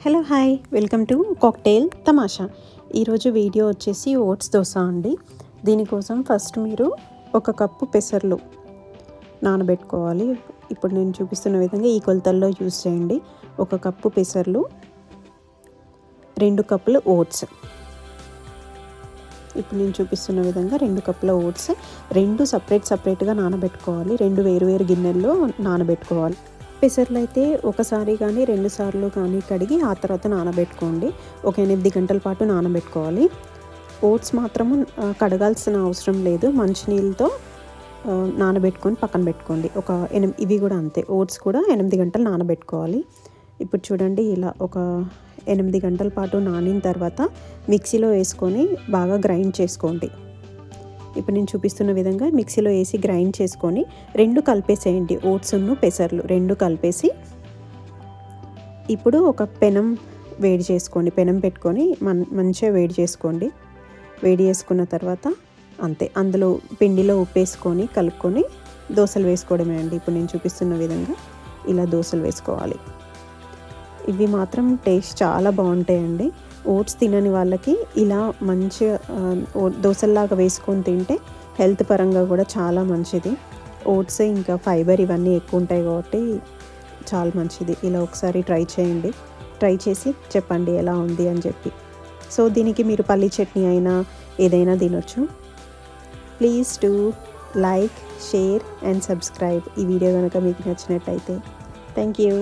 Hello hi, welcome to cocktail తమాషా. ఈరోజు video వచ్చేసి ఓట్స్ దోశ అండి. దీనికోసం ఫస్ట్ మీరు ఒక కప్పు పెసర్లు నానబెట్టుకోవాలి. ఇప్పుడు నేను చూపిస్తున్న విధంగా ఈ కొలతల్లో యూస్ చేయండి. ఒక కప్పు పెసర్లు, 2 కప్పులు ఓట్స్. ఇప్పుడు నేను చూపిస్తున్న విధంగా 2 కప్పుల ఓట్స్, 2 సపరేట్గా నానబెట్టుకోవాలి. 2 వేరు గిన్నెల్లో నానబెట్టుకోవాలి. పెసర్లు అయితే ఒకసారి కానీ 2 సార్లు కానీ కడిగి ఆ తర్వాత నానబెట్టుకోండి. ఒక 8 గంటల పాటు నానబెట్టుకోవాలి. ఓట్స్ మాత్రము కడగాల్సిన అవసరం లేదు, మంచినీళ్ళతో నానబెట్టుకొని పక్కన పెట్టుకోండి. ఇవి కూడా అంతే, ఓట్స్ కూడా 8 గంటలు నానబెట్టుకోవాలి. ఇప్పుడు చూడండి, ఇలా ఒక 8 గంటల పాటు నానిన తర్వాత మిక్సీలో వేసుకొని బాగా గ్రైండ్ చేసుకోండి. ఇప్పుడు నేను చూపిస్తున్న విధంగా మిక్సీలో వేసి గ్రైండ్ చేసుకొని 2 కలిపేసేయండి. ఓట్స్ను పెసర్లు 2 కలిపేసి ఇప్పుడు ఒక పెనం వేడి చేసుకోండి. పెనం పెట్టుకొని మంచిగా వేడి చేసుకోండి. వేడి చేసుకున్న తర్వాత అంతే, అందులో పిండిలో ఉప్పు వేసుకొని కలుపుకొని దోశలు వేసుకోవడమే అండి. ఇప్పుడు నేను చూపిస్తున్న విధంగా ఇలా దోశలు వేసుకోవాలి. ఇవి మాత్రం టేస్ట్ చాలా బాగుంటాయండి. ఓట్స్ తినని వాళ్ళకి ఇలా మంచిగా దోశల్లాగా వేసుకొని తింటే హెల్త్ పరంగా కూడా చాలా మంచిది. ఓట్స్ ఇంకా ఫైబర్ ఇవన్నీ ఎక్కువ ఉంటాయి కాబట్టి చాలా మంచిది. ఇలా ఒకసారి ట్రై చేయండి. ట్రై చేసి చెప్పండి ఎలా ఉంది అని చెప్పి. సో దీనికి మీరు పల్లీ చట్నీ అయినా ఏదైనా తినొచ్చు. Please do like, share and subscribe. ఈ వీడియో కనుక మీకు నచ్చినట్టయితే. Thank you.